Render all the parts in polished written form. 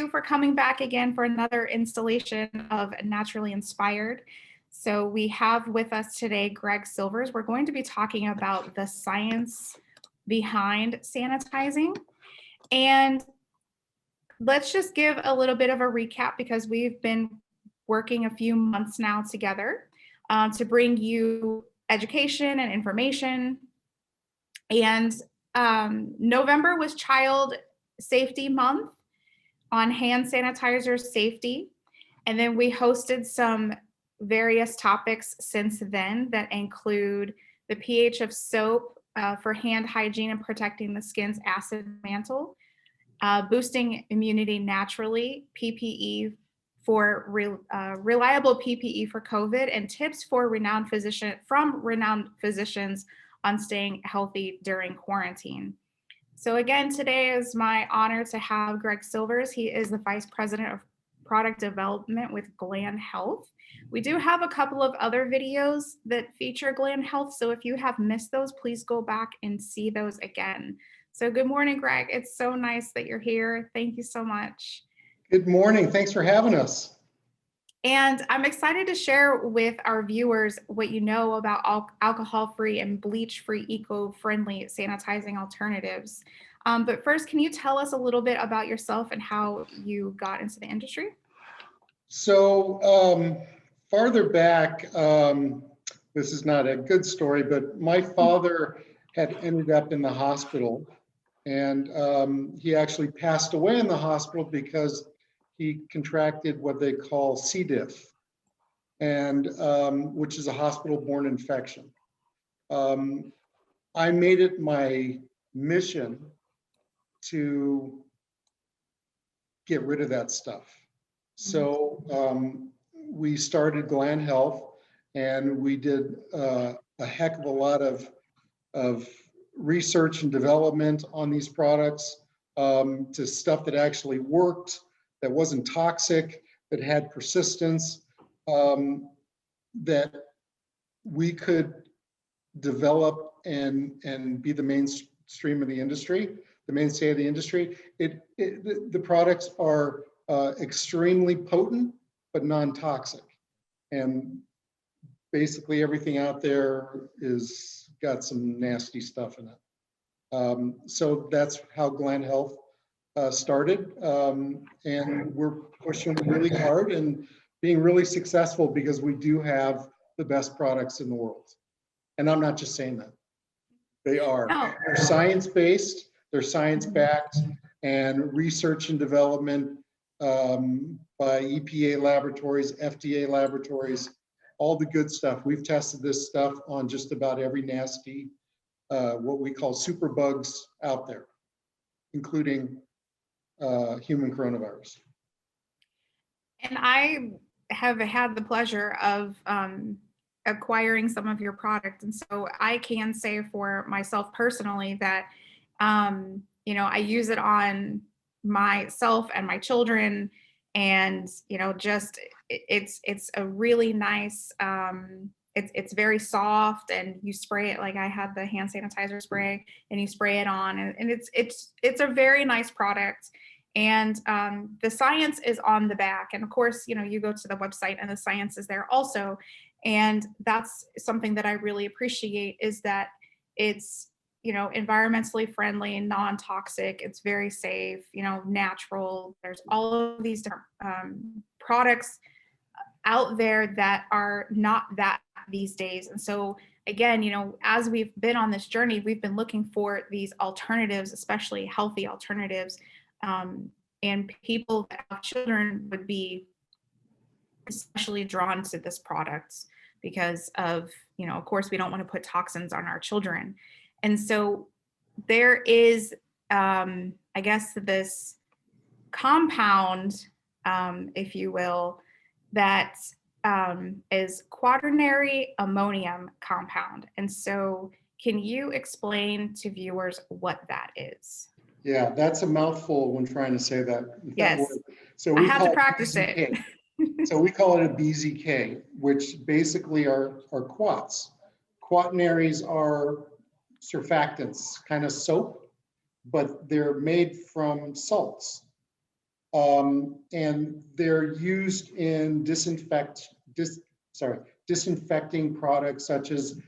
you for coming back again for another installation of Naturally Inspired. So we have with us today Greg Silvers. We're going to be talking about the science behind sanitizing. And let's just give a little bit of a recap because we've been working a few months now together to bring you education and information. And November was Child Safety Month on hand sanitizer safety. And then we hosted some various topics since then that include the pH of soap for hand hygiene and protecting the skin's acid mantle, boosting immunity naturally, PPE for reliable PPE for COVID, and tips for renowned physicians on staying healthy during quarantine. So again, today is my honor to have Greg Silvers. He is the Vice President of Product Development with GlanHealth. We do have a couple of other videos that feature GlanHealth, so if you have missed those, please go back and see those again. So good morning, Greg. It's so nice that you're here. Thank you so much. Good morning. Thanks for having us. And I'm excited to share with our viewers what you know about alcohol-free and bleach-free eco-friendly sanitizing alternatives. But first, can you tell us a little bit about yourself and how you got into the industry? So farther back, this is not a good story, but my father had ended up in the hospital, and he actually passed away in the hospital because he contracted what they call C. diff, and which is a hospital-borne infection. I made it my mission to get rid of that stuff. So we started GlanHealth, and we did a heck of a lot of research and development on these products to stuff that actually worked, that wasn't toxic, that had persistence, that we could develop and be the mainstream of the industry, the mainstay of the industry. The products are extremely potent, but non-toxic. And basically everything out there is got some nasty stuff in it. So that's how GlanHealth started, and we're pushing really hard and being really successful because we do have the best products in the world. And I'm not just saying that. They are. Oh. They're science-based, they're science-backed, and research and development by EPA laboratories, FDA laboratories, all the good stuff. We've tested this stuff on just about every nasty, what we call superbugs out there, including human coronavirus. And I have had the pleasure of acquiring some of your product. And so I can say for myself personally that, you know, I use it on myself and my children, and, you know, just it's a really nice, it's very soft, and you spray it like I had the hand sanitizer spray, and you spray it on, and it's a very nice product. And the science is on the back, and of course, you know, you go to the website and the science is there also. And that's something that I really appreciate, is that it's, you know, environmentally friendly, non-toxic, it's very safe, you know, natural. There's all of these different products out there that are not that these days. And so again, you know, as we've been on this journey, we've been looking for these alternatives, especially healthy alternatives. And people that have children would be especially drawn to this product because of, you know, of course, we don't want to put toxins on our children. And so there is, I guess, this compound, if you will, that is quaternary ammonium compound. And so can you explain to viewers what that is? Yeah, that's a mouthful when trying to say that. Yes, so I have to practice it. So we call it a BZK, which basically are quats. Quaternaries are surfactants, kind of soap, but they're made from salts. And they're used in disinfecting products such as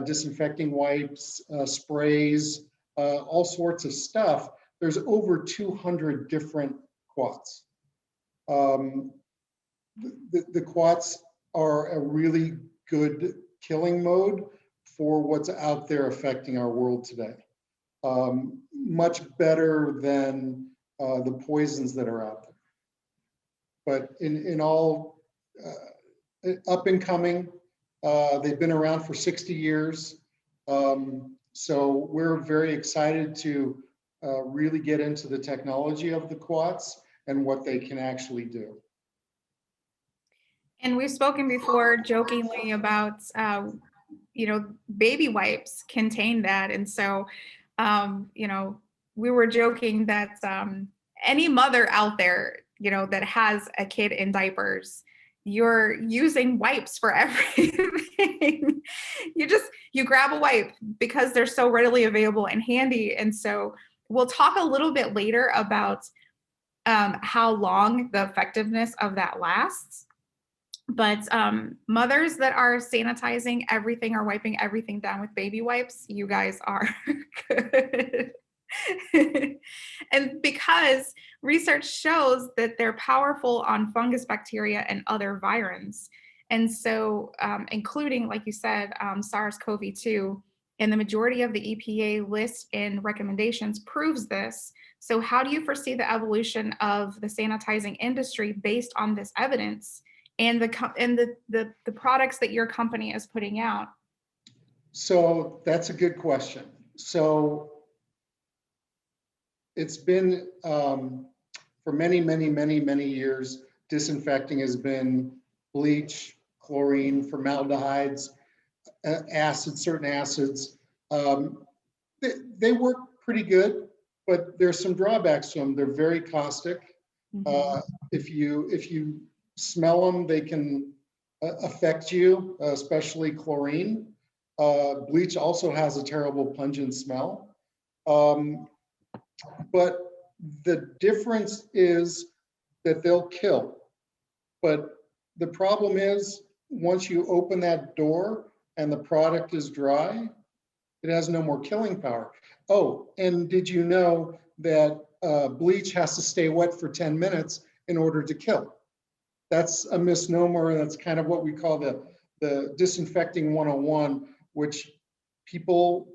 disinfecting wipes, sprays, all sorts of stuff. There's over 200 different quats. The quats are a really good killing mode for what's out there affecting our world today. Much better than the poisons that are out there. But in all up and coming, they've been around for 60 years. So we're very excited to really get into the technology of the quats and what they can actually do. And we've spoken before jokingly about, baby wipes contain that. And so, we were joking that any mother out there, that has a kid in diapers, you're using wipes for everything. you grab a wipe because they're so readily available and handy. And so we'll talk a little bit later about how long the effectiveness of that lasts. But mothers that are sanitizing everything or wiping everything down with baby wipes, you guys are good. And because research shows that they're powerful on fungus, bacteria, and other virins. And so, including, like you said, SARS-CoV-2, and the majority of the EPA list and recommendations proves this. So how do you foresee the evolution of the sanitizing industry based on this evidence and the products that your company is putting out? So that's a good question. So it's been for many, many, many, many years, disinfecting has been bleach, chlorine, formaldehydes, acids, certain acids. They work pretty good, but there's some drawbacks to them. They're very caustic. Mm-hmm. If you smell them, they can affect you, especially chlorine. Bleach also has a terrible pungent smell. But the difference is that they'll kill. But the problem is, once you open that door and the product is dry, it has no more killing power. Oh, and did you know that bleach has to stay wet for 10 minutes in order to kill? That's a misnomer, and that's kind of what we call the disinfecting 101, which people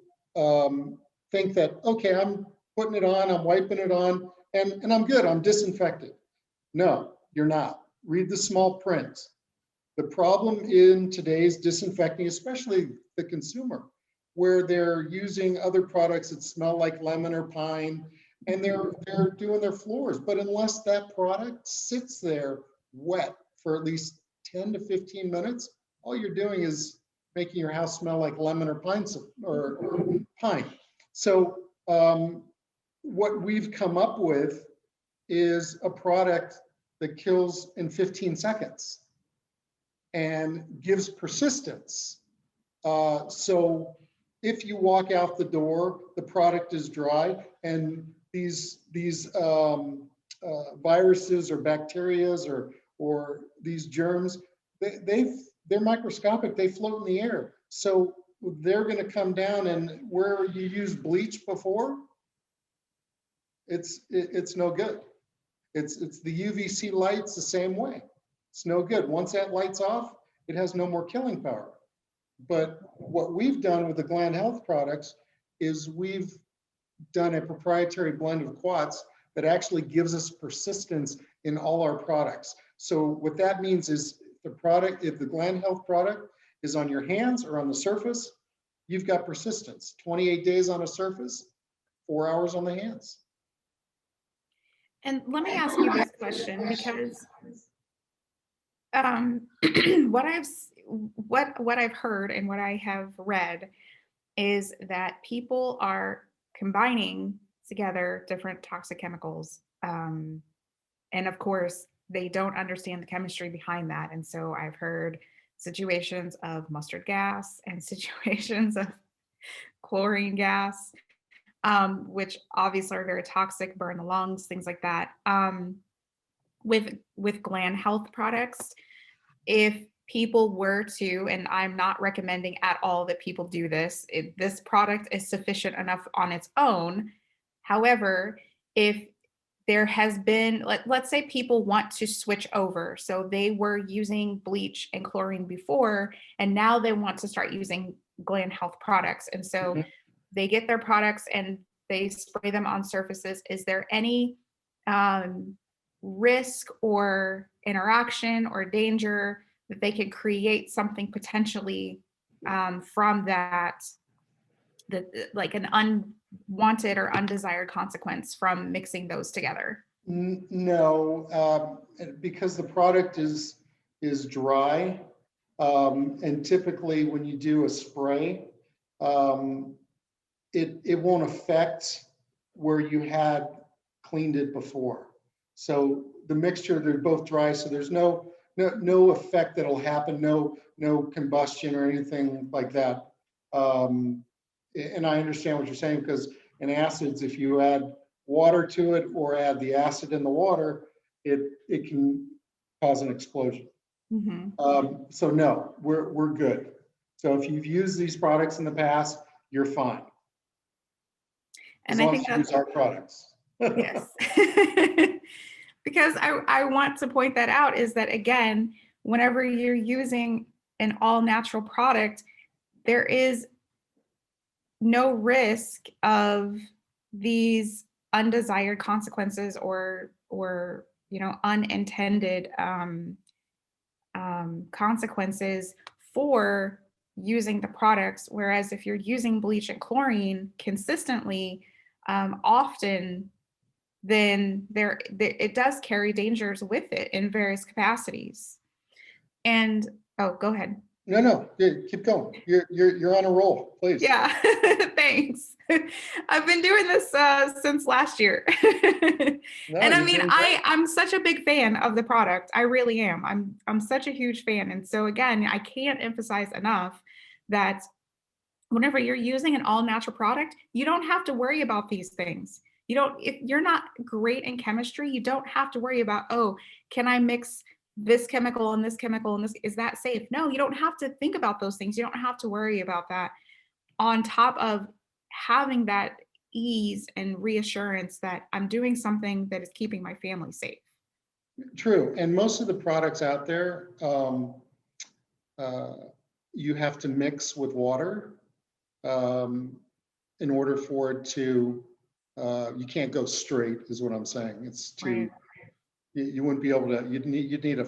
think that, okay, I'm putting it on, I'm wiping it on, and I'm good, I'm disinfected. No, you're not. Read the small print. The problem in today's disinfecting, especially the consumer, where they're using other products that smell like lemon or pine, and they're doing their floors. But unless that product sits there wet for at least 10 to 15 minutes, all you're doing is making your house smell like lemon or pine. So what we've come up with is a product that kills in 15 seconds and gives persistence. So if you walk out the door, the product is dry, and these viruses or bacterias or these germs, they're microscopic, they float in the air. So they're going to come down, and where you used bleach before, it's no good. It's the UVC light's the same way. It's no good. Once that light's off, it has no more killing power. But what we've done with the GlanHealth products is we've done a proprietary blend of quats that actually gives us persistence in all our products. So what that means is if the GlanHealth product is on your hands or on the surface, you've got persistence. 28 days on a surface, 4 hours on the hands. And let me ask you this question, because what I've heard and what I have read is that people are combining together different toxic chemicals, and of course they don't understand the chemistry behind that. And so I've heard situations of mustard gas and situations of chlorine gas, which obviously are very toxic, burn the lungs, things like that. with GlanHealth products, if people were to, and I'm not recommending at all that people do this, this product is sufficient enough on its own. However, if there has been, let's say people want to switch over. So they were using bleach and chlorine before, and now they want to start using GlanHealth products. And so Mhm. they get their products and they spray them on surfaces. Is there any um, risk or interaction or danger that they could create something potentially from that, that like an unwanted or undesired consequence from mixing those together? No, because the product is dry, and typically when you do a spray, um, it won't affect where you had cleaned it before. So the mixture, they're both dry, so there's no effect that'll happen, no combustion or anything like that. And I understand what you're saying, because in acids, if you add water to it or add the acid in the water, it can cause an explosion. Mhm. So no, we're good. So if you've used these products in the past, you're fine, as And I long think as you that's, use our products. yes. Because I want to point that out is that, again, whenever you're using an all natural product, there is no risk of these undesired consequences or unintended consequences for using the products. Whereas if you're using bleach and chlorine consistently, often, then it does carry dangers with it in various capacities. And oh, go ahead. No, yeah, keep going. You're on a roll, please. Yeah, thanks. I've been doing this since last year. No, And I you're mean, doing great. I'm such a big fan of the product. I really am. I'm such a huge fan. And so again, I can't emphasize enough that whenever you're using an all natural product, you don't have to worry about these things. You don't, if you're not great in chemistry, you don't have to worry about, oh, can I mix this chemical and this chemical and this, is that safe? No, you don't have to think about those things. You don't have to worry about that, on top of having that ease and reassurance that I'm doing something that is keeping my family safe. True. And most of the products out there, uh, you have to mix with water, um, in order for it to, you can't go straight, is what I'm saying. It's too, Right. you wouldn't be able to, you'd need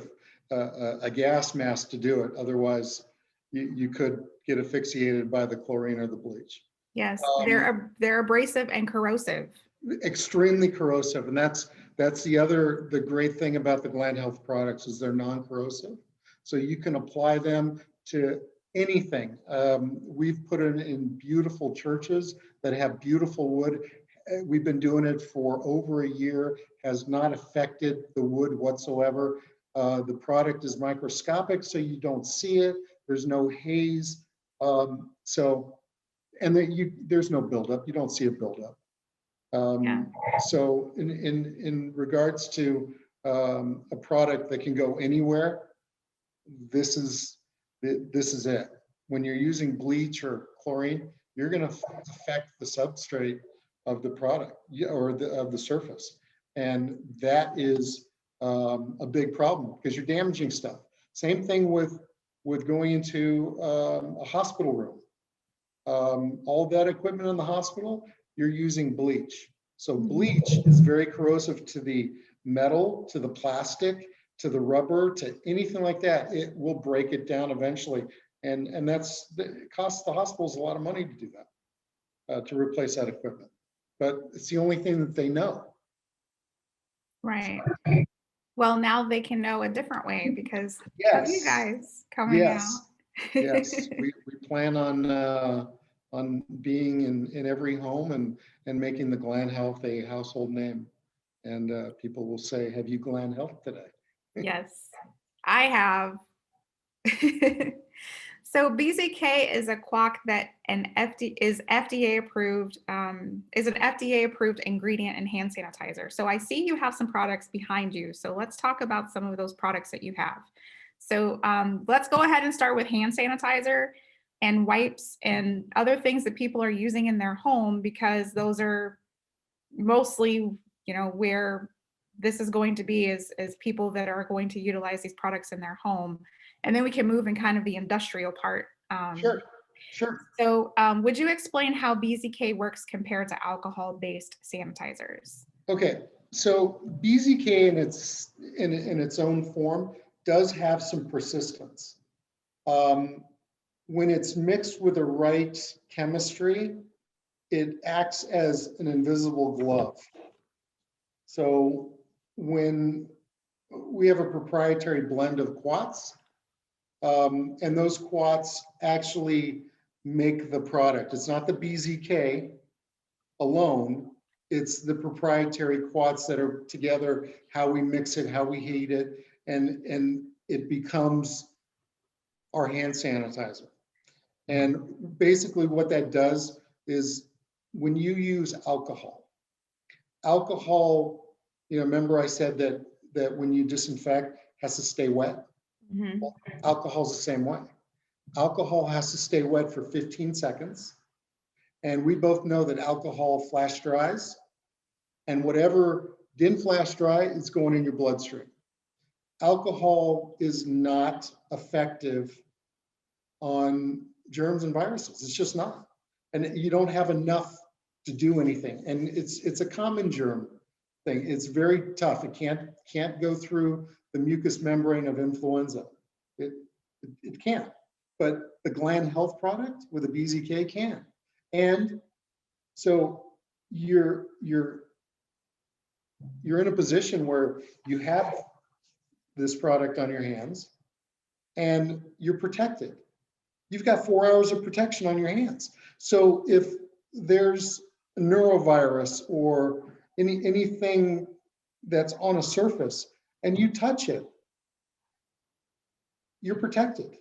a gas mask to do it. Otherwise, you could get asphyxiated by the chlorine or the bleach. Yes, Um, they're abrasive and corrosive. Extremely corrosive, and that's the great thing about the GlanHealth products is they're non-corrosive, so you can apply them to anything. We've put it in beautiful churches that have beautiful wood. We've been doing it for over a year, has not affected the wood whatsoever. The product is microscopic, so you don't see it. There's no haze, so and there's no buildup. You don't see a buildup. Yeah. So in regards to a product that can go anywhere, this is it. When you're using bleach or chlorine, you're going to affect the substrate of the product, or of the surface, and that is a big problem because you're damaging stuff. Same thing with going into a hospital room. All that equipment in the hospital, you're using bleach. So bleach is very corrosive to the metal, to the plastic, to the rubber, to anything like that. It will break it down eventually. And it costs the hospitals a lot of money to do that, to replace that equipment. But it's the only thing that they know. Right. Well, now they can know a different way because of you Yes, guys coming out. yes, yes. We plan on being in every home and making the GlanHealth a household name. And people will say, "Have you GlanHealth today?" Yes, I have. So BZK is a quack that is FDA approved, is an FDA approved ingredient in hand sanitizer. So I see you have some products behind you. So let's talk about some of those products that you have. So let's go ahead and start with hand sanitizer and wipes and other things that people are using in their home, because those are mostly, where this is going to be is people that are going to utilize these products in their home. And then we can move in kind of the industrial part. Sure, sure. So would you explain how BZK works compared to alcohol-based sanitizers? Okay, so BZK in its own form does have some persistence. When it's mixed with the right chemistry, it acts as an invisible glove. So when we have a proprietary blend of quats, and those quats actually make the product. It's not the BZK alone, it's the proprietary quats that are together, how we mix it, how we heat it, and it becomes our hand sanitizer. And basically what that does is when you use alcohol, remember I said that when you disinfect, has to stay wet. Mm-hmm. Well, alcohol's the same way. Alcohol has to stay wet for 15 seconds. And we both know that alcohol flash dries, and whatever didn't flash dry is going in your bloodstream. Alcohol is not effective on germs and viruses. It's just not. And you don't have enough to do anything. And it's a common germ thing. It's very tough. It can't go through the mucous membrane of influenza. It can't. But the GlanHealth product with a BZK can. And so you're in a position where you have this product on your hands and you're protected. You've got 4 hours of protection on your hands. So if there's a neurovirus or anything that's on a surface and you touch it, you're protected.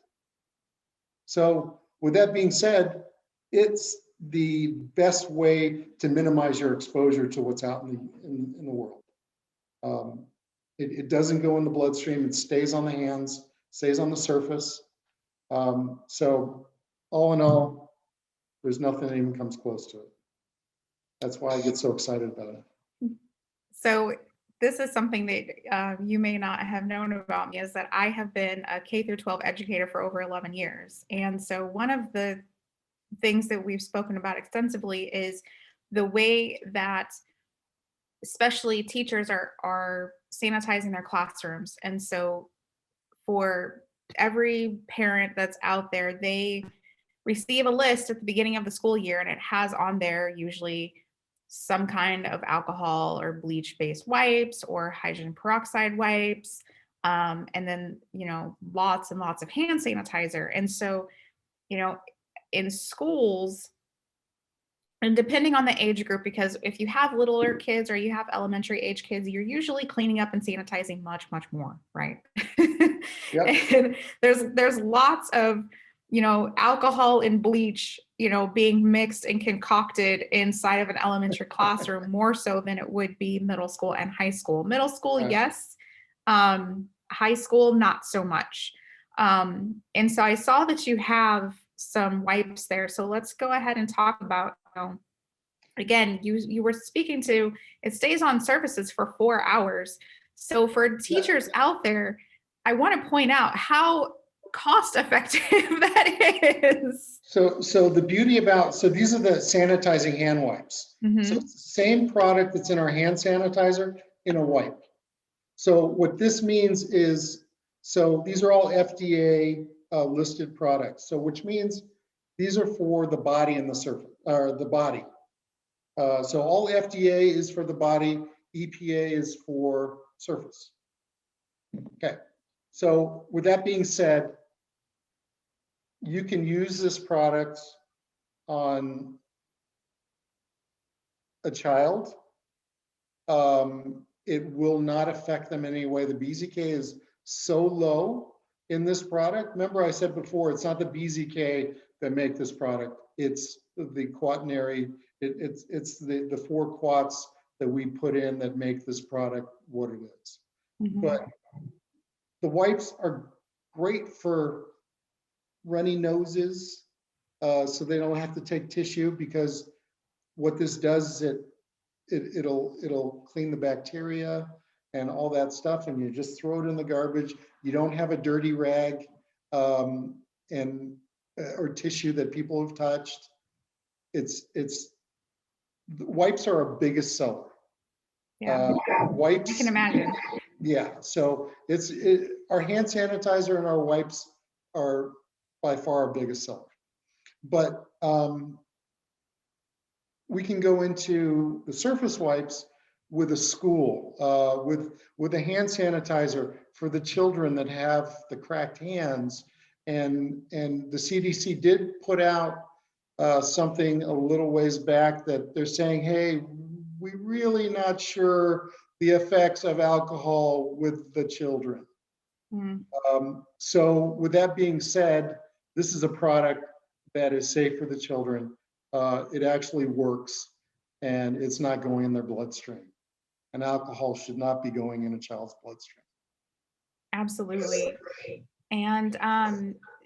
So with that being said, it's the best way to minimize your exposure to what's out in the world. It doesn't go in the bloodstream, it stays on the hands, stays on the surface. So all in all, there's nothing that even comes close to it. That's why I get so excited about it. So this is something that you may not have known about me, is that I have been a K through 12 educator for over 11 years. And so one of the things that we've spoken about extensively is the way that especially teachers are sanitizing their classrooms. And so for every parent that's out there, they receive a list at the beginning of the school year, and it has on there usually some kind of alcohol or bleach based wipes or hydrogen peroxide wipes, and then lots and lots of hand sanitizer. And so in schools, and depending on the age group, because if you have littler kids or you have elementary age kids, you're usually cleaning up and sanitizing much, much more, right? Yep. And there's lots of, alcohol and bleach, being mixed and concocted inside of an elementary classroom, more so than it would be middle school and high school. Middle school, Right. yes. High school, not so much. And so I saw that you have some wipes there. So let's go ahead and talk about, again, you were speaking to, it stays on surfaces for 4 hours. So for teachers out there, I want to point out how cost effective that is. So the beauty about, so these are the sanitizing hand wipes. Mhm. So it's the same product that's in our hand sanitizer in a wipe. So what this means is, so these are all FDA listed products. So which means these are for the body and the surface, or the body. So all FDA is for the body, EPA is for surface. Okay. So with that being said, you can use this product on a child. It will not affect them in any way. The BZK is so low, in this product. Remember I said before, it's not the BZK that make this product. It's the quaternary, it's the 4 quats that we put in that make this product what it is. But the wipes are great for runny noses, so they don't have to take tissue, because what this does is it'll clean the bacteria and all that stuff, and you just throw it in the garbage. You don't have a dirty rag and or tissue that people have touched. Wipes are our biggest seller. Yeah, Wipes. I can imagine. Yeah, so our hand sanitizer and our wipes are by far our biggest seller. But we can go into the surface wipes with a school, with a hand sanitizer for the children that have the cracked hands. And the CDC did put out something a little ways back that they're saying, hey, we're really not sure the effects of alcohol with the children. So with that being said, this is a product that is safe for the children. It actually works, and it's not going in their bloodstream. And alcohol should not be going in a child's bloodstream. Absolutely. And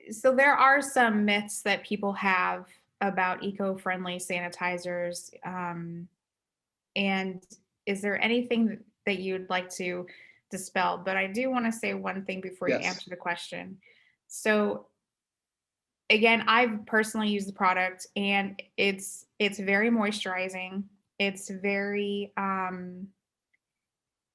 so there are some myths that people have about eco-friendly sanitizers. And is there anything that you'd like to dispel? But I do want to say one thing before you Yes. answer the question. So again, I've personally used the product, and it's very moisturizing. It's very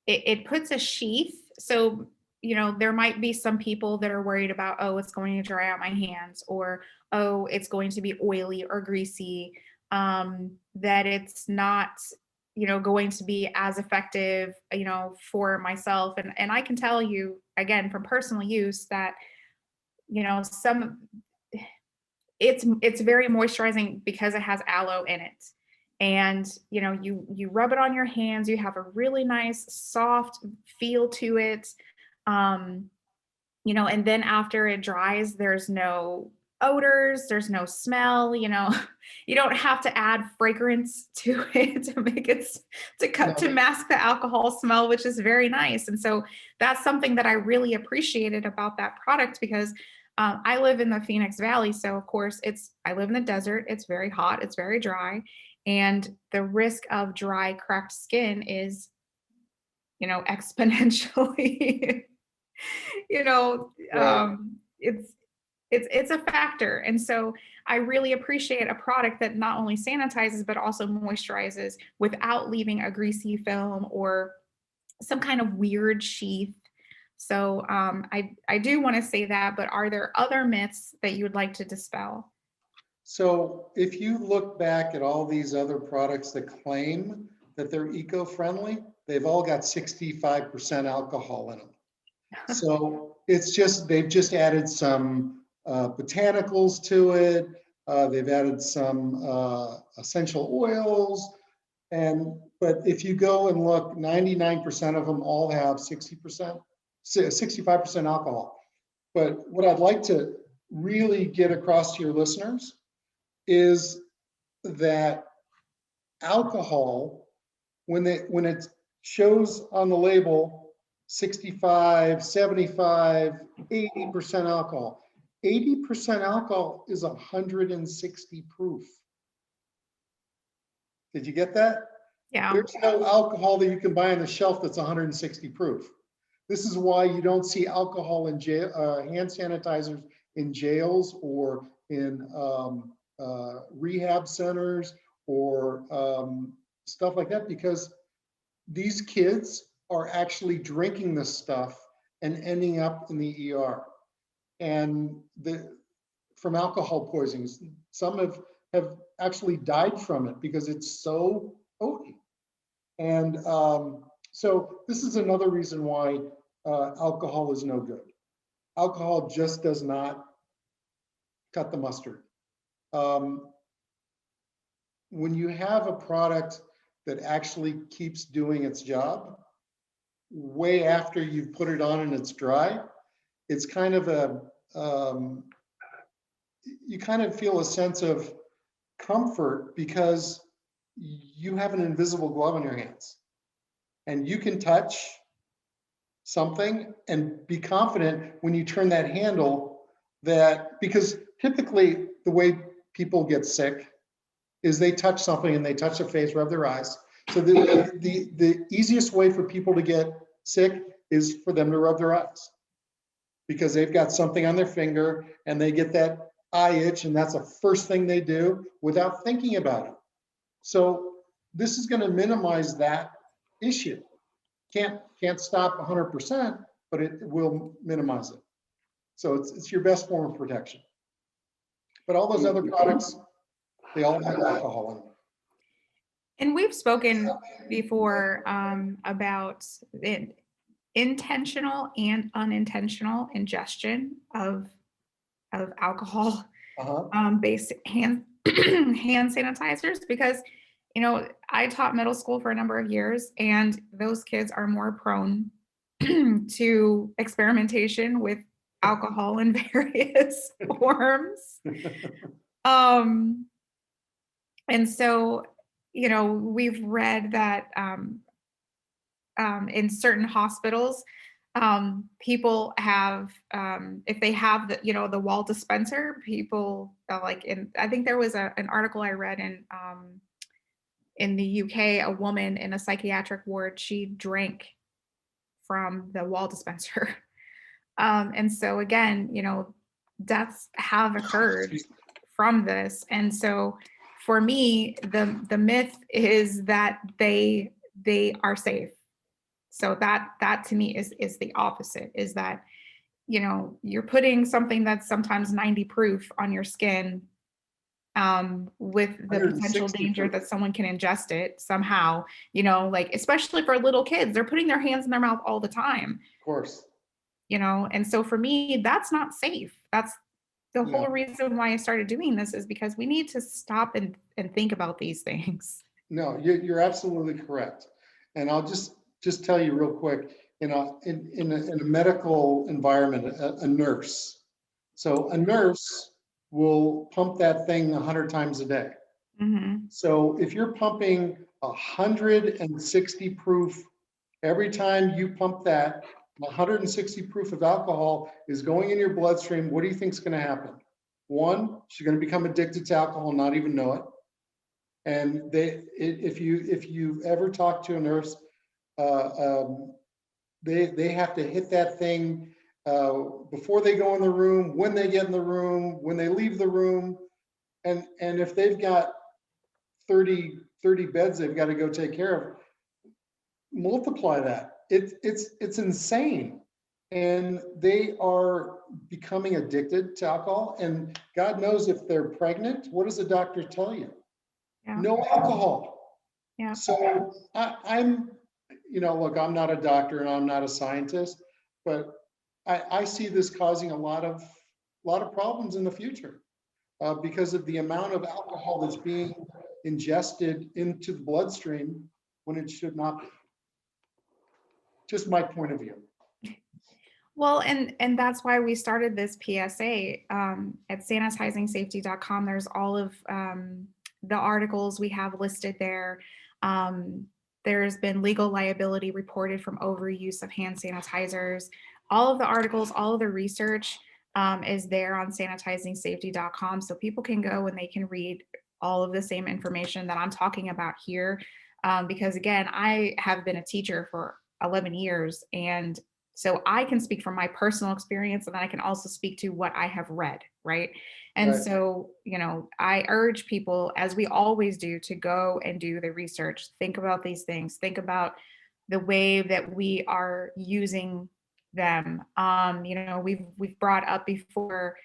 it puts a sheath. So, you know, there might be some people that are worried about, oh, it's going to dry out my hands, or oh, it's going to be oily or greasy, that it's not, you know, going to be as effective, you know, for myself. And I can tell you again from personal use that, you know, it's very moisturizing because it has aloe in it. And you know, you rub it on your hands, you have a really nice soft feel to it. um you know, and then after it dries, there's no odors, there's no smell, you know. You don't have to add fragrance to it to make it to mask the alcohol smell, which is very nice. And so that's something that I really appreciated about that product, because I live in the Phoenix Valley, so of course I live in the desert, it's very hot, it's very dry, and the risk of dry cracked skin is, you know, exponentially you know, Right. it's a factor. And so I really appreciate a product that not only sanitizes but also moisturizes without leaving a greasy film or some kind of weird sheath. So I do want to say that, but are there other myths that you would like to dispel? So if you look back at all these other products that claim that they're eco-friendly, they've all got 65% alcohol in them. So it's just, they've just added some botanicals to it. They've added some essential oils. But if you go and look, 99% of them all have 65% alcohol. But what I'd like to really get across to your listeners is that alcohol, when it shows on the label 65, 75, 80% alcohol, 80% alcohol is 160 proof. Did you get that? Yeah. There's no alcohol that you can buy on the shelf that's 160 proof. This is why you don't see alcohol in jail, hand sanitizers in jails or in rehab centers or stuff like that, because these kids are actually drinking this stuff and ending up in the ER. And from alcohol poisonings, some have actually died from it because it's so potent. And so this is another reason why alcohol is no good. Alcohol just does not cut the mustard. When you have a product that actually keeps doing its job, way after you've put it on and it's dry, it's kind of you kind of feel a sense of comfort because you have an invisible glove on your hands and you can touch something and be confident when you turn that handle, that because typically the way people get sick is they touch something and they touch their face, rub their eyes. So the easiest way for people to get sick is for them to rub their eyes because they've got something on their finger and they get that eye itch, and that's the first thing they do without thinking about it. So this is going to minimize that issue. Can't stop 100%, but it will minimize it. So it's your best form of protection. But all those other products, they all have alcohol in them. And we've spoken before about intentional and unintentional ingestion of alcohol based hand sanitizers, because I taught middle school for a number of years, and those kids are more prone to experimentation with alcohol in various forms. And so, we've read that in certain hospitals, people have, if they have the wall dispenser, people I think there was an article I read in the UK, a woman in a psychiatric ward, she drank from the wall dispenser. And so again, deaths have occurred from this. And so for me, the myth is that they are safe. So that to me is the opposite, is that, you're putting something that's sometimes 90 proof on your skin, with the potential danger that someone can ingest it somehow, especially for little kids, they're putting their hands in their mouth all the time. Of course. And so for me, that's not safe. That's the whole reason why I started doing this, is because we need to stop and think about these things. No, you're absolutely correct. And I'll just tell you real quick, in a medical environment, a nurse. So a nurse will pump that thing 100 times a day. Mm-hmm. So if you're pumping 160 proof, every time you pump that, 160 proof of alcohol is going in your bloodstream, what do you think is going to happen? One, she's going to become addicted to alcohol, not even know it. And if you ever talk to a nurse, they have to hit that thing before they go in the room, when they get in the room, when they leave the room, and if they've got 30 beds they've got to go take care of, multiply that. It's insane, and they are becoming addicted to alcohol. And God knows if they're pregnant, what does the doctor tell you? Yeah. No alcohol. Yeah. So I'm, look, I'm not a doctor and I'm not a scientist, but I see this causing a lot of problems in the future because of the amount of alcohol that's being ingested into the bloodstream when it should not be. Just my point of view. Well, and that's why we started this PSA at sanitizingsafety.com. There's all of the articles we have listed there. There's been legal liability reported from overuse of hand sanitizers. All of the articles, all of the research is there on sanitizingsafety.com. So people can go and they can read all of the same information that I'm talking about here. Because again, I have been a teacher for 11 years. And so I can speak from my personal experience, and then I can also speak to what I have read, right? And right. So, I urge people, as we always do, to go and do the research, think about these things, think about the way that we are using them. We've brought up before,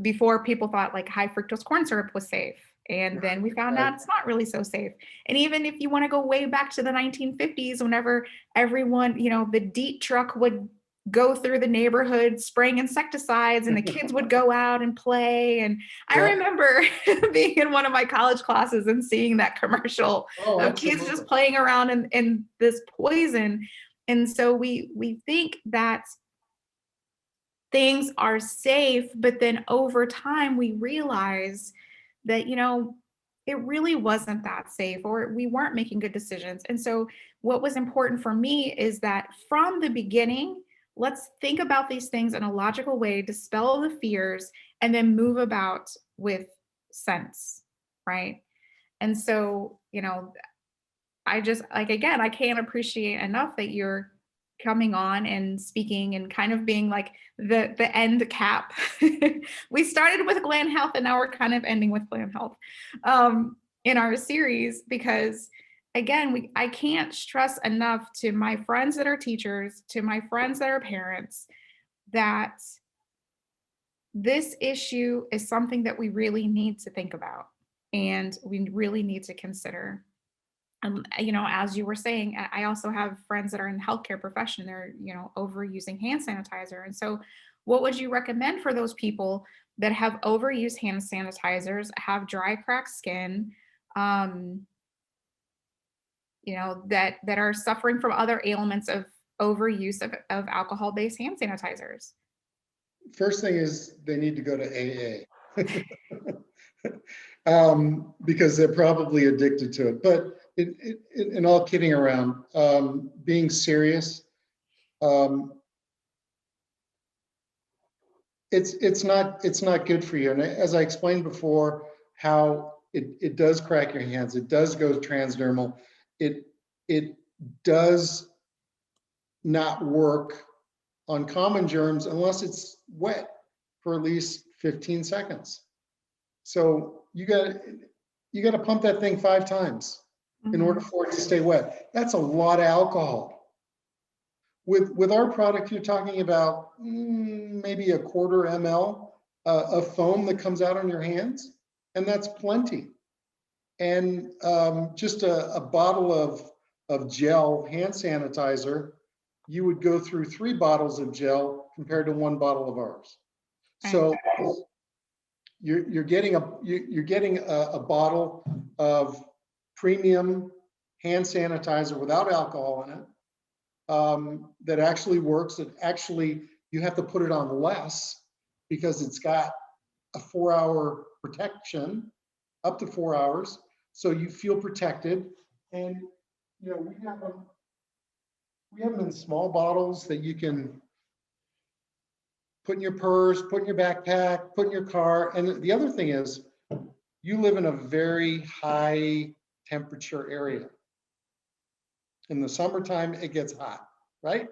before people thought like high fructose corn syrup was safe. And then we found out it's not really so safe. And even if you want to go way back to the 1950s, whenever everyone, the DEET truck would go through the neighborhood spraying insecticides and the kids would go out and play. And I remember being in one of my college classes and seeing that commercial of kids just playing around in this poison. And so we think that things are safe, but then over time we realize that, it really wasn't that safe, or we weren't making good decisions. And so what was important for me is that from the beginning, let's think about these things in a logical way, dispel the fears, and then move about with sense, right? And so, I just, like, again, I can't appreciate enough that you're coming on and speaking and kind of being like the end cap. We started with GlanHealth and now we're kind of ending with GlanHealth in our series, because again, I can't stress enough to my friends that are teachers, to my friends that are parents, that this issue is something that we really need to think about and we really need to consider. As you were saying, I also have friends that are in the healthcare profession. They're, overusing hand sanitizer. And so, what would you recommend for those people that have overused hand sanitizers, have dry, cracked skin, um, that are suffering from other ailments of overuse of alcohol-based hand sanitizers? First thing is they need to go to AA. Because they're probably addicted to it. But in all kidding around, being serious, it's not good for you. And as I explained before, how it does crack your hands, it does go transdermal, it does not work on common germs unless it's wet for at least 15 seconds. So you got to pump that thing 5 times in order for it to stay wet. That's a lot of alcohol. With our product, you're talking about maybe a 1/4 ml of foam that comes out on your hands, and that's plenty. And just a bottle of gel hand sanitizer, you would go through 3 bottles of gel compared to 1 bottle of ours. So you're getting a bottle of premium hand sanitizer without alcohol in it, that actually works. That actually, you have to put it on less because it's got a 4-hour protection, up to 4 hours, so you feel protected. And we have them in small bottles that you can put in your purse, put in your backpack, put in your car. And the other thing is, you live in a very high temperature area. In the summertime, it gets hot, right?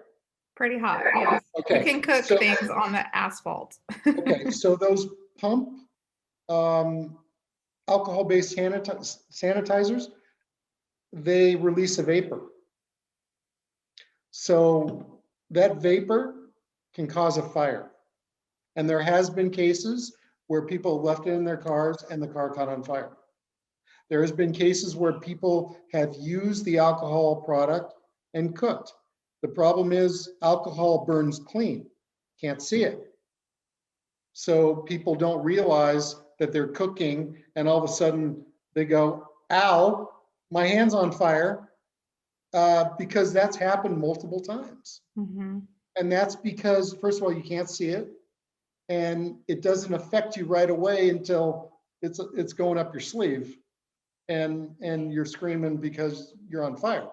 Pretty hot, yes. Okay. You can cook things on the asphalt. Okay, so those pump alcohol-based sanitizers, they release a vapor. So that vapor can cause a fire. And there has been cases where people left it in their cars and the car caught on fire. There has been cases where people have used the alcohol product and cooked. The problem is alcohol burns clean, can't see it. So people don't realize that they're cooking and all of a sudden they go, ow, my hand's on fire, because that's happened multiple times. Mm-hmm. And that's because, first of all, you can't see it, and it doesn't affect you right away until it's going up your sleeve, and you're screaming because you're on fire.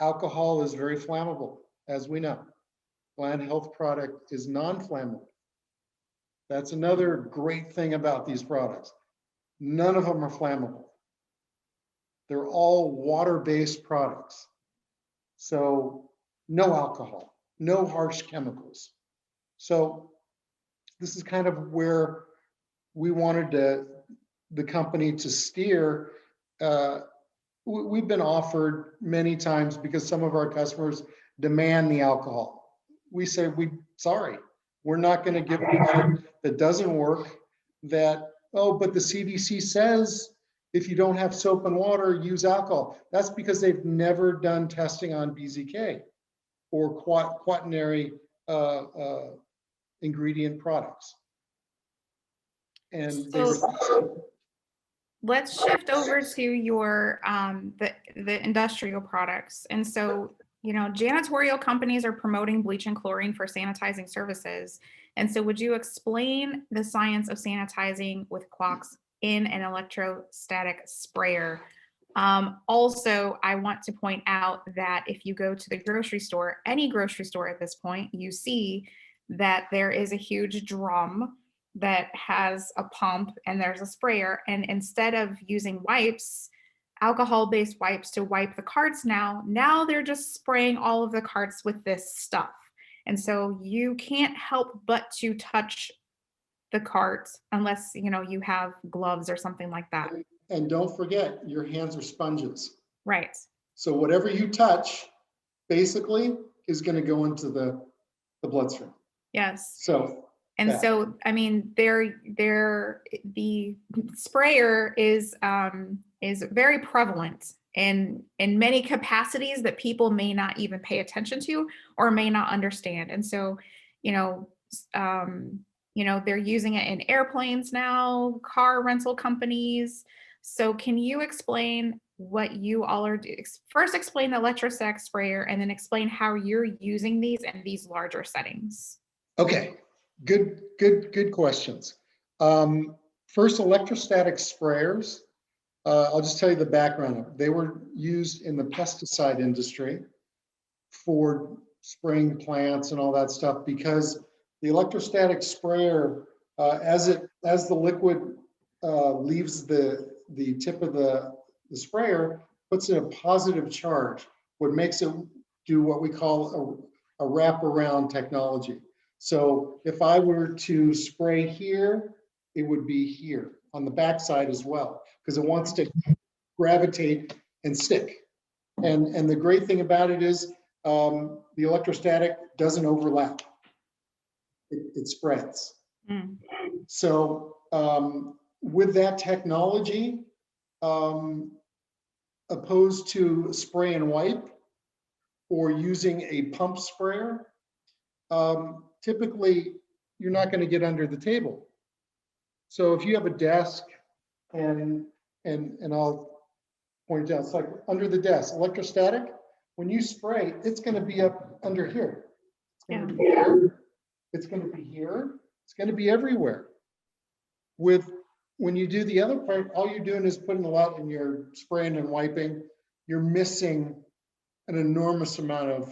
Alcohol is very flammable, as we know. GlanHealth product is non-flammable. That's another great thing about these products. None of them are flammable. They're all water-based products. So no alcohol, no harsh chemicals. So this is kind of where we wanted the company to steer. We've been offered many times, because some of our customers demand the alcohol. We say, sorry, we're not going to give product that doesn't work. That, oh, but the CDC says if you don't have soap and water, use alcohol. That's because they've never done testing on BZK or quaternary ingredient products. And let's shift over to your the industrial products. And so Janitorial companies are promoting bleach and chlorine for sanitizing services. And so would you explain the science of sanitizing with quats in an electrostatic sprayer? Also, I want to point out that if you go to the grocery store, any grocery store at this point, you see that there is a huge drum that has a pump and there's a sprayer. And instead of using wipes, alcohol-based wipes to wipe the carts now they're just spraying all of the carts with this stuff. And so you can't help but to touch the cart unless, you have gloves or something like that. And don't forget, your hands are sponges. Right. So whatever you touch basically is going to go into the bloodstream. Yes. So, and yeah. so, I mean, the sprayer is very prevalent in many capacities that people may not even pay attention to or may not understand. And so, they're using it in airplanes now, car rental companies. So can you explain what you all are doing? First, explain the electrostatic sprayer and then explain how you're using these in these larger settings. Okay, good questions. First, electrostatic sprayers. I'll just tell you the background of it. They were used in the pesticide industry for spraying plants and all that stuff because the electrostatic sprayer, as the liquid leaves the tip of the sprayer, puts in a positive charge, what makes it do what we call a wraparound technology. So if I were to spray here, it would be here on the backside as well, because it wants to gravitate and stick. And the great thing about it is the electrostatic doesn't overlap. It spreads. Mm. So with that technology, opposed to spray and wipe or using a pump sprayer, typically you're not going to get under the table. So if you have a desk and I'll point out, it's like under the desk, electrostatic, when you spray, it's going to be up under here. It's going to be here. It's going to be here. It's going to be everywhere. When you do the other part, all you're doing is putting a lot in your spraying and wiping. You're missing an enormous amount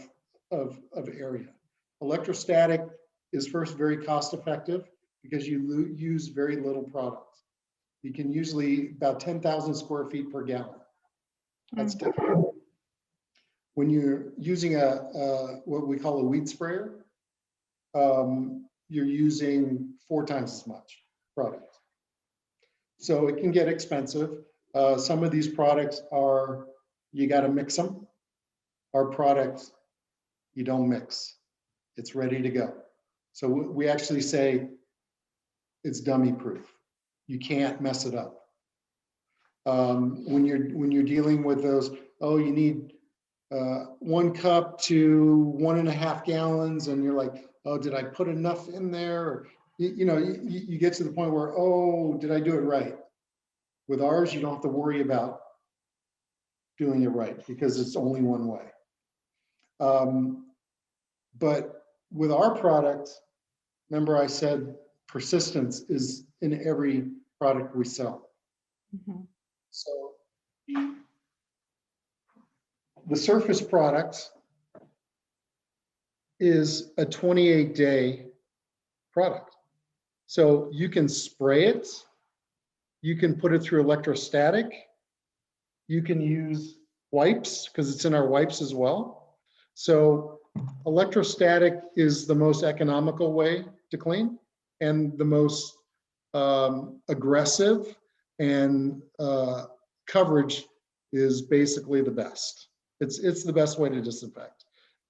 of area. Electrostatic is first very cost effective because you use very little product. You can usually about 10,000 square feet per gallon. That's typical. When you're using what we call a weed sprayer, you're using 4 times as much product. So it can get expensive. Some of these products are, you got to mix them. Our product, you don't mix. It's ready to go. So we actually say it's dummy proof. You can't mess it up. When you're dealing with those, oh, you need 1 cup to 1.5 gallons, and you're like, oh, did I put enough in there? Or, you get to the point where, oh, did I do it right? With ours, you don't have to worry about doing it right because it's only one way. But with our product, remember I said persistence is in every product we sell. Mm-hmm. So the Surface product is a 28-day product. So you can spray it, you can put it through electrostatic, you can use wipes because it's in our wipes as well. So electrostatic is the most economical way to clean and the most aggressive, and coverage is basically the best. It's the best way to disinfect,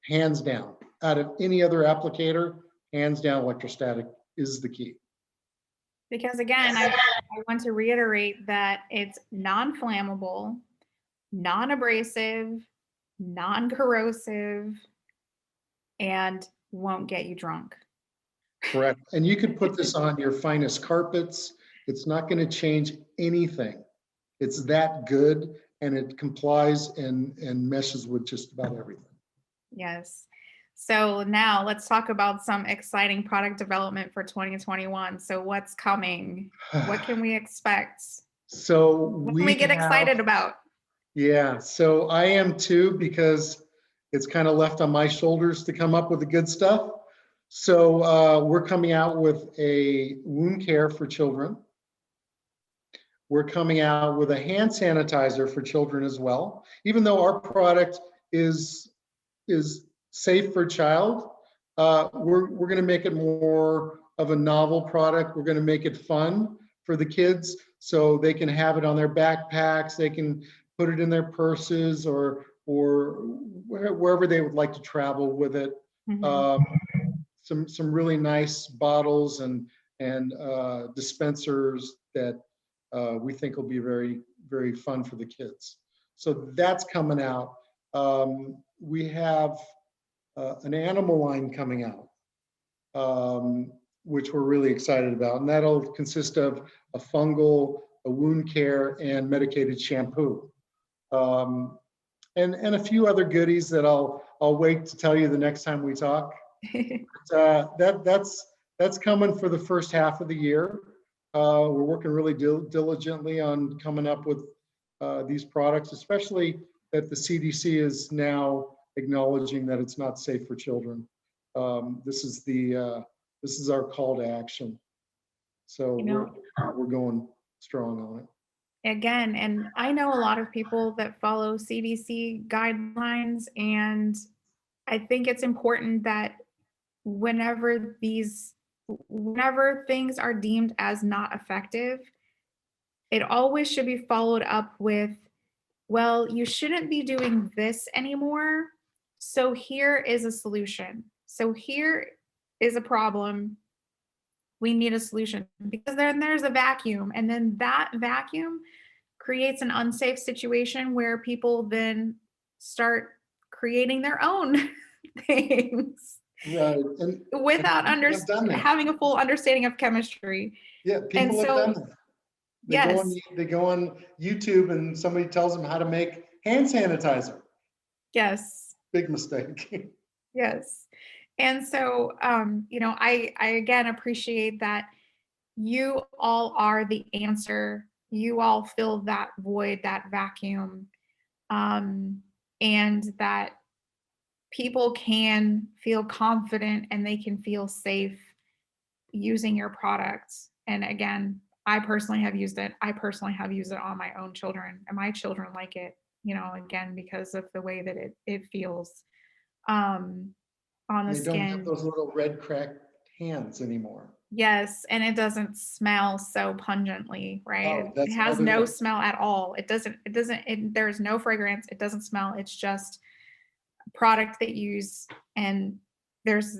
hands down. Out of any other applicator, hands down, electrostatic is the key. Because again, I want to reiterate that it's non-flammable, non-abrasive, non-corrosive, and won't get you drunk. Correct. And you could put this on your finest carpets. It's not going to change anything. It's that good, and it complies and meshes with just about everything. Yes. So now let's talk about some exciting product development for 2021. So what's coming? What can we expect? So What can we we get have, excited about? yeah, so I am too, because it's kind of left on my shoulders to come up with the good stuff. So we're coming out with a wound care for children. We're coming out with a hand sanitizer for children as well. Even though our product is safe for a child, we're going to make it more of a novel product. We're going to make it fun for the kids, so they can have it on their backpacks, they can put it in their purses, or wherever they would like to travel with it. Mhm. Um, some really nice bottles and dispensers that we think will be very fun for the kids. So that's coming out. We have an animal line coming out, which we're really excited about. And that'll consist of a fungal, a wound care, and medicated shampoo. And a few other goodies that I'll wait to tell you the next time we talk. That's coming for the first half of the year. We're working really diligently on coming up with these products, especially that the CDC is now acknowledging that it's not safe for children. This is our call to action. So You know, we're going strong on it. again, and I know a lot of people that follow CDC guidelines, and I think it's important that whenever these whenever things are deemed as not effective, it always should be followed up with, well, you shouldn't be doing this anymore. So here is a solution. So here is a problem. We need a solution, because then there's a vacuum, and then that vacuum creates an unsafe situation where people then start creating their own things Right. And without people have done that. having a full understanding of chemistry. Yeah, And people have done so, that. yes, They go on YouTube and somebody tells them how to make hand sanitizer. yes, Big mistake. yes. And so, I again appreciate that you all are the answer. You all fill that void, that vacuum, um, and that people can feel confident and they can feel safe using your products. And again, I personally have used it. I personally have used it on my own children, and my children like it, again, because of the way that it feels um, on the They don't have skin. those little red cracked hands anymore. Yes, and it doesn't smell so pungently, right? Oh, It that's has another no thing. smell at all. There's no fragrance. It doesn't smell. It's just product that you use, and there's,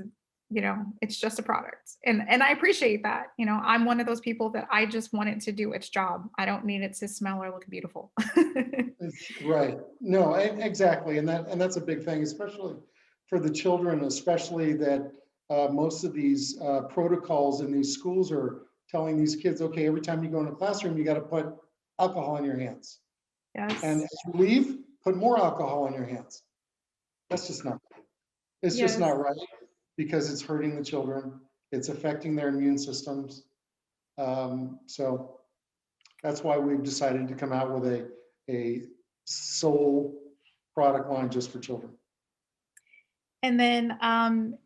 it's just a product. And I appreciate that. I'm one of those people that I just want it to do its job. I don't need it to smell or look beautiful. Right. No, exactly. And that's a big thing, especially for the children, especially that most of these protocols in these schools are telling these kids, okay, every time you go in a classroom, you got to put alcohol on your hands. And Yes. as you leave, put more alcohol on your hands. That's just not, it's just Yes. not right, because it's hurting the children. It's affecting their immune systems. So that's why we've decided to come out with a sole product line just for children. And then,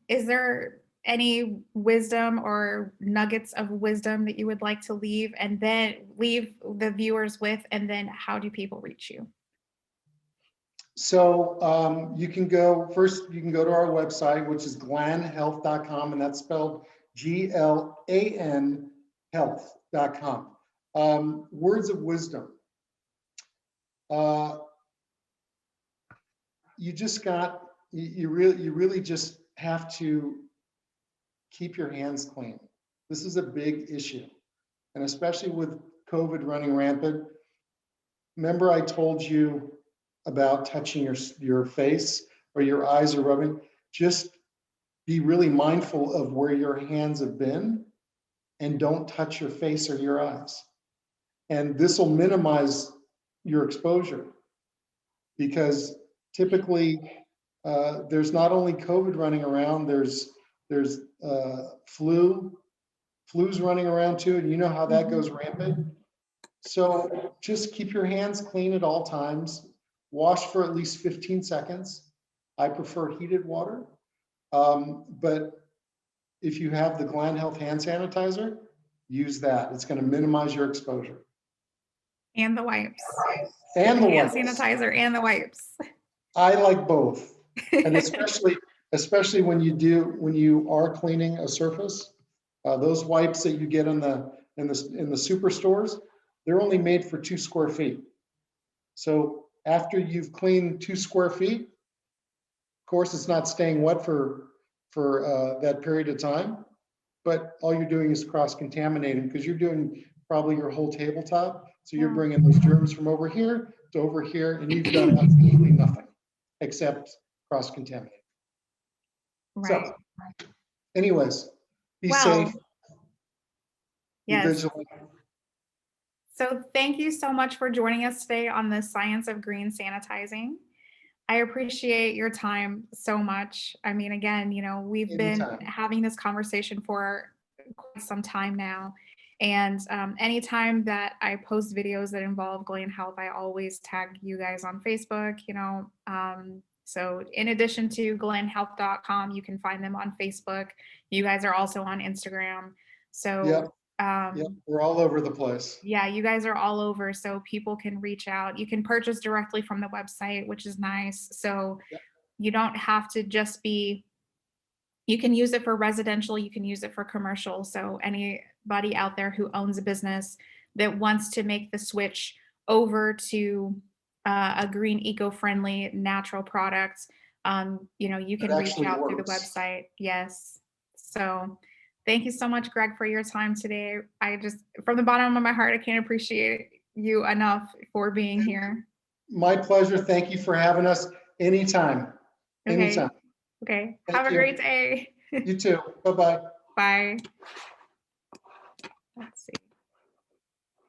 is there any wisdom or nuggets of wisdom that you would like to leave, and then leave the viewers with, and then how do people reach you? So you can go to our website, which is glanhealth.com, and that's spelled GLAN health.com. Words of wisdom. You really just have to keep your hands clean. This is a big issue. And especially with COVID running rampant. Remember I told you about touching your face or your eyes are rubbing? Just be really mindful of where your hands have been, and don't touch your face or your eyes. And this will minimize your exposure, because typically there's not only COVID running around, there's flu's running around too, and you know how that goes rampant. So just keep your hands clean at all times. Wash for at least 15 seconds. I prefer heated water. But if you have the GlanHealth hand sanitizer, use that. It's going to minimize your exposure. And the wipes. And the hand wipes. sanitizer and the wipes. I like both. And especially when you are cleaning a surface, those wipes that you get in the superstores, they're only made for 2 square feet. So after you've cleaned 2 square feet, of course, it's not staying wet for that period of time, but all you're doing is cross-contaminating because you're doing probably your whole tabletop. So you're bringing those germs from over here to over here, and you've done absolutely nothing except cross-contaminate. Right. So, anyways, be safe. Be vigilant. So thank you so much for joining us today on the Science of Green Sanitizing. I appreciate your time so much. I mean, again, you know, we've been having this conversation for quite some time now. And anytime that I post videos that involve GlanHealth, I always tag you guys on Facebook, you know. So in addition to glanhealth.com, you can find them on Facebook. You guys are also on Instagram. So we're all over the place. Yeah, you guys are all over, so people can reach out. You can purchase directly from the website, which is nice. So you don't have to just be, you can use it for residential, you can use it for commercial. So anybody out there who owns a business that wants to make the switch over to a green, eco-friendly, natural product, you know, you can reach out through the website. Yes. So thank you so much, Greg, for your time today. I just, from the bottom of my heart, I can't appreciate you enough for being here. My pleasure. Thank you for having us. Anytime. Okay. Anytime. Okay. Have a great day. You too. Bye-bye. Bye.